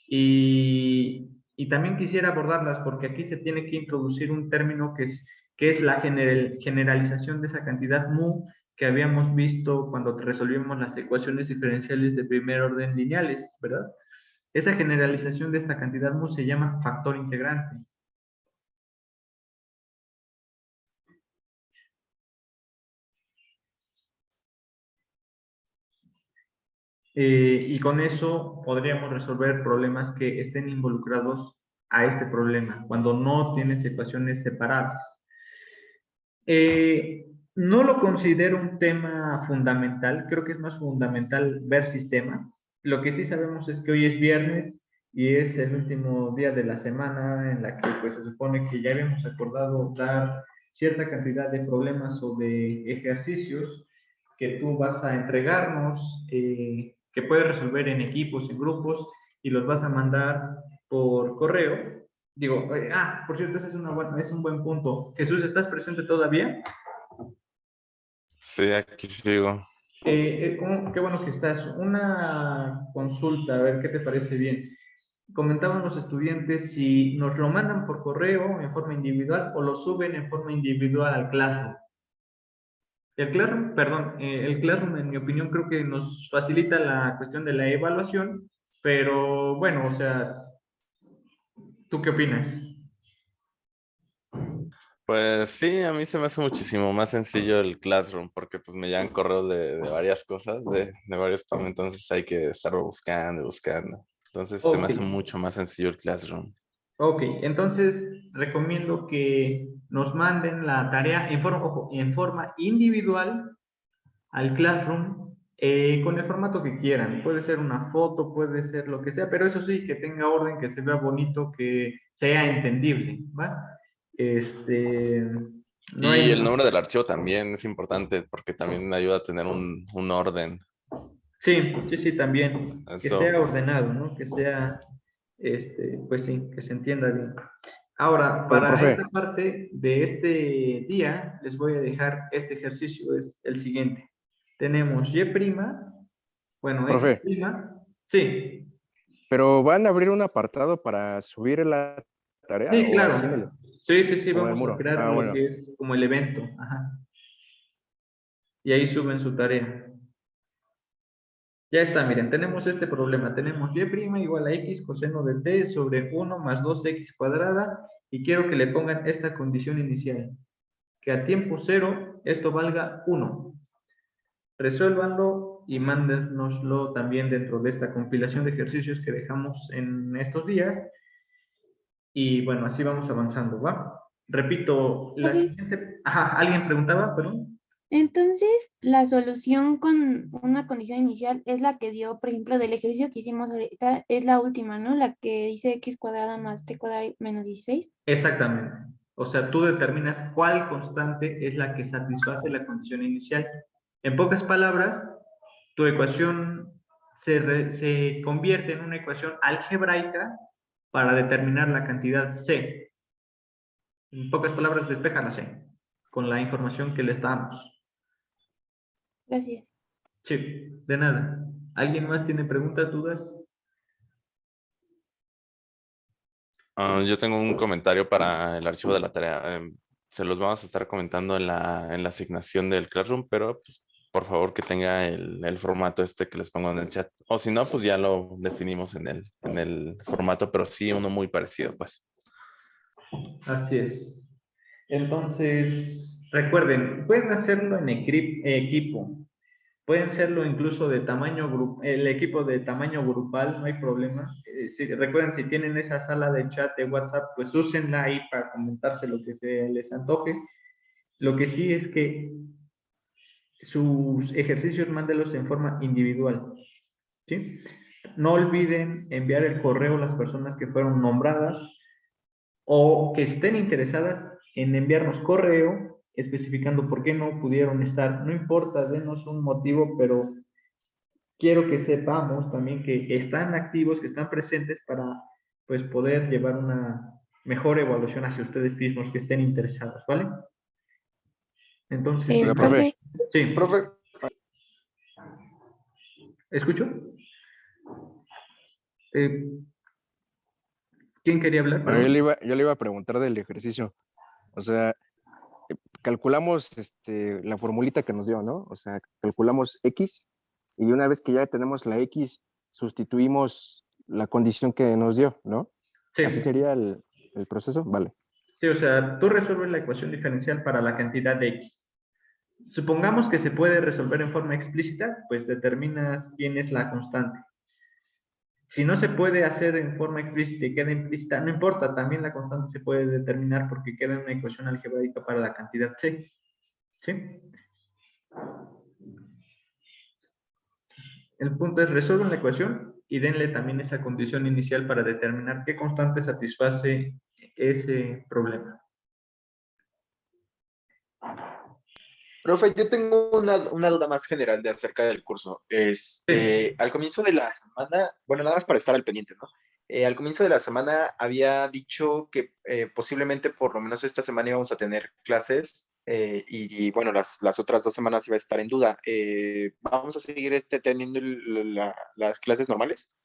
Y también quisiera abordarlas porque aquí se tiene que introducir un término que es la generalización de esa cantidad mu que habíamos visto cuando resolvimos las ecuaciones diferenciales de primer orden lineales, ¿verdad? Esa generalización de esta cantidad mu se llama factor integrante. Y con eso podríamos resolver problemas que estén involucrados a este problema, cuando no tienes ecuaciones separadas. No lo considero un tema fundamental, creo que es más fundamental ver sistemas. Lo que sí sabemos es que hoy es viernes y es el último día de la semana en la que pues, se supone que ya habíamos acordado dar cierta cantidad de problemas o de ejercicios que tú vas a entregarnos, que puedes resolver en equipos, en grupos, y los vas a mandar por correo. Digo, por cierto, ese es un buen punto. Jesús, ¿estás presente todavía? Sí, aquí sigo. Qué bueno que estás. Una consulta, a ver qué te parece bien. Comentaban los estudiantes si nos lo mandan por correo en forma individual o lo suben en forma individual al Classroom. El Classroom, perdón, el Classroom en mi opinión creo que nos facilita la cuestión de la evaluación, pero bueno, o sea, ¿tú qué opinas? Pues sí, a mí se me hace muchísimo más sencillo el Classroom porque pues me llegan correos de varias cosas, de varios programas, entonces hay que estar buscando, buscando. Entonces se me Ok. hace mucho más sencillo el Classroom. Ok, entonces recomiendo que nos manden la tarea ojo, en forma individual al Classroom con el formato que quieran. Puede ser una foto, puede ser lo que sea, pero eso sí, que tenga orden, que se vea bonito, que sea entendible, ¿va? No Y hay... el nombre del archivo también es importante porque también ayuda a tener un orden. Sí, sí, sí, también. Que Eso, sea pues, ordenado, ¿no? Que sea, pues sí, que se entienda bien. Ahora, Oye, para profe, esta parte de este día, les voy a dejar este ejercicio, es el siguiente. Tenemos Y', bueno, profe, X', sí, pero ¿van a abrir un apartado para subir la tarea sí, o así en el, claro. Sí, sí, sí, o en el vamos a muro? crear Ah, lo bueno. que es como el evento. Ajá. Y ahí suben su tarea. Ya está, miren, tenemos este problema. Tenemos y' igual a x coseno de t sobre 1 más 2x cuadrada y quiero que le pongan esta condición inicial, que a tiempo cero esto valga 1. Resuélvanlo y mándenoslo también dentro de esta compilación de ejercicios que dejamos en estos días. Y bueno, así vamos avanzando, ¿va? Repito, la Profe, siguiente... Ajá, ¿alguien preguntaba? Perdón. entonces la solución con una condición inicial es la que dio, por ejemplo, del ejercicio que hicimos ahorita, es la última, ¿no? La que dice x cuadrada más t cuadrada menos 16. Exactamente. O sea, tú determinas cuál constante es la que satisface la condición inicial. En pocas palabras, tu ecuación se convierte en una ecuación algebraica para determinar la cantidad C. En pocas palabras, despeja la C con la información que les damos. Gracias. Sí, de nada. ¿Alguien más tiene preguntas, dudas? Yo tengo un comentario para el archivo de la tarea. Se los vamos a estar comentando en la asignación del Classroom, pero pues, por favor que tenga el formato este que les pongo en el chat. O si no, pues ya lo definimos en el formato, pero sí uno muy parecido, pues. Así es. Entonces, recuerden, pueden hacerlo en equipo. Pueden hacerlo incluso de tamaño grupo, el equipo de tamaño grupal, no hay problema. Recuerden, si tienen esa sala de chat de WhatsApp, pues úsenla ahí para comentarse lo que se les antoje. Lo que sí es que sus ejercicios mándelos en forma individual, ¿sí? No olviden enviar el correo a las personas que fueron nombradas o que estén interesadas en enviarnos correo especificando por qué no pudieron estar. No importa, denos un motivo, pero quiero que sepamos también que están activos, que están presentes para pues poder llevar una mejor evaluación hacia ustedes mismos que estén interesados, ¿vale? Entonces, Oiga, profe. sí. Profe, ¿Escucho? ¿Quién quería hablar? Bueno, yo le iba a preguntar del ejercicio. O sea, calculamos la formulita que nos dio, ¿no? O sea, calculamos X y una vez que ya tenemos la X, sustituimos la condición que nos dio, ¿no? Sí. ¿Así sería el proceso? Vale. Sí, o sea, tú resuelves la ecuación diferencial para la cantidad de X. Supongamos que se puede resolver en forma explícita, pues determinas quién es la constante. Si no se puede hacer en forma explícita y queda implícita, no importa, también la constante se puede determinar porque queda en una ecuación algebraica para la cantidad C. ¿Sí? El punto es resuelven la ecuación y denle también esa condición inicial para determinar qué constante satisface ese problema. profe, yo tengo una duda más general de acerca del curso. Al comienzo de la semana, bueno, nada más para estar al pendiente, ¿no? Al comienzo de la semana había dicho que posiblemente por lo menos esta semana íbamos a tener clases y bueno, las otras 2 semanas iba a estar en duda. ¿Vamos a seguir teniendo las clases normales?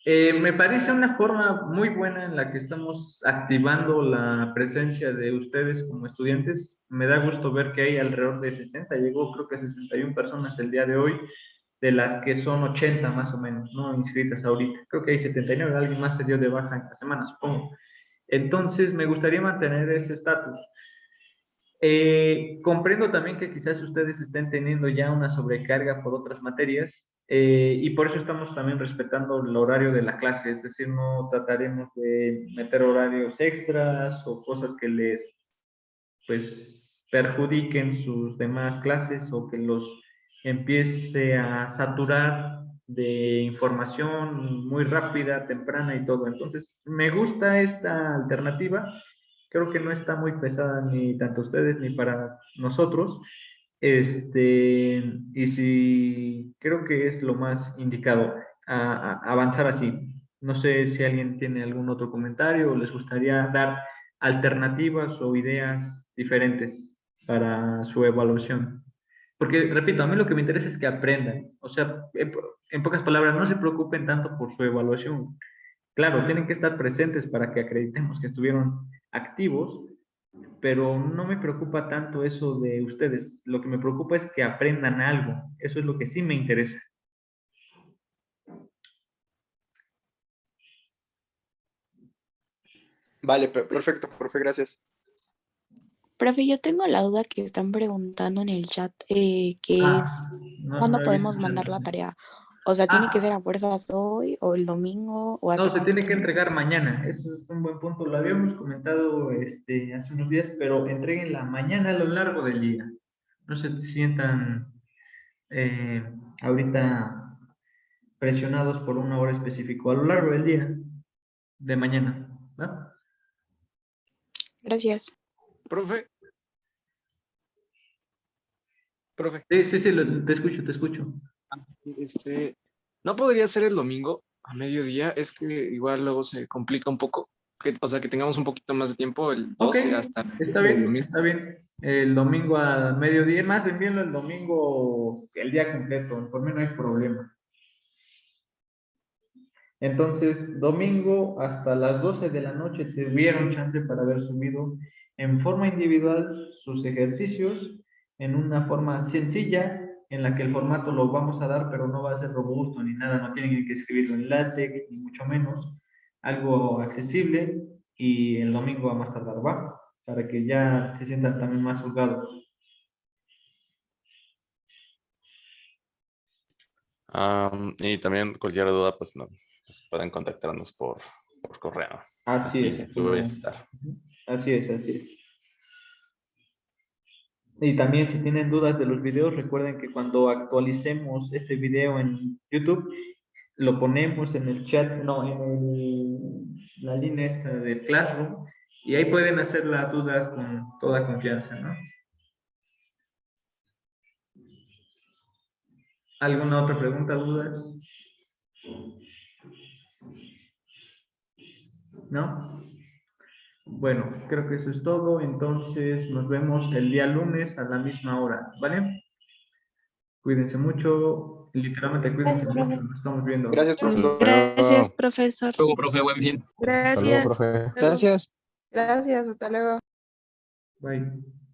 Me parece una forma muy buena en la que estamos activando la presencia de ustedes como estudiantes. Me da gusto ver que hay alrededor de 60, llegó creo que 61 personas el día de hoy, de las que son 80 más o menos, ¿no? Inscritas ahorita. Creo que hay 79, alguien más se dio de baja esta semana, supongo. Entonces, me gustaría mantener ese estatus. Comprendo también que quizás ustedes estén teniendo ya una sobrecarga por otras materias y por eso estamos también respetando el horario de la clase, es decir, no trataremos de meter horarios extras o cosas que les pues perjudiquen sus demás clases o que los empiece a saturar de información muy rápida, temprana y todo. Entonces, me gusta esta alternativa. Creo que no está muy pesada ni tanto ustedes ni para nosotros. Y sí, creo que es lo más indicado a avanzar así. No sé si alguien tiene algún otro comentario o les gustaría dar alternativas o ideas diferentes para su evaluación. Porque, repito, a mí lo que me interesa es que aprendan. O sea, en pocas palabras, no se preocupen tanto por su evaluación. Claro, tienen que estar presentes para que acreditemos que estuvieron activos, pero no me preocupa tanto eso de ustedes. Lo que me preocupa es que aprendan algo. Eso es lo que sí me interesa. Vale, perfecto, profe, gracias. Profe, yo tengo la duda que están preguntando en el chat, que es ¿cuándo No he podemos visto mandar la nada. tarea? O sea, ¿tiene que ser a fuerzas hoy o el domingo o hasta No, se cuándo tiene que podemos? entregar mañana. Eso es un buen punto. Lo habíamos comentado hace unos días, pero entreguenla mañana a lo largo del día. No se sientan ahorita presionados por una hora específica. A lo largo del día de mañana. ¿Va? Gracias. Profe. Sí, te escucho, te escucho. ¿No podría ser el domingo a mediodía? Es que igual luego se complica un poco. O sea, que tengamos un poquito más de tiempo, el 12 hasta Está el bien, domingo. está bien. El domingo a mediodía, más envíenlo el domingo el día completo, por mí no hay problema. Entonces, domingo hasta las 12 de la noche tuvieron chance para haber subido en forma individual sus ejercicios en una forma sencilla en la que el formato lo vamos a dar, pero no va a ser robusto ni nada, no tienen que escribirlo en LaTeX, ni mucho menos, algo accesible, y el domingo a más tardar va, para que ya se sientan también más holgados. Y también cualquier duda, pues, no, pues pueden contactarnos por correo. Así Aquí es. voy a estar. Así es, así es. Y también si tienen dudas de los videos, recuerden que cuando actualicemos este video en YouTube, lo ponemos en el chat, no, en la línea esta del Classroom, y ahí pueden hacer las dudas con toda confianza, ¿no? ¿Alguna otra pregunta, dudas? ¿No? Bueno, creo que eso es todo. Entonces nos vemos el día lunes a la misma hora, ¿vale? Cuídense mucho, literalmente cuídense Gracias, mucho, profe. nos estamos viendo. Gracias, profesor. Gracias, profesor. Luego, profe, buen fin. Gracias. Hasta luego, profe. Gracias. Gracias, hasta luego. Bye.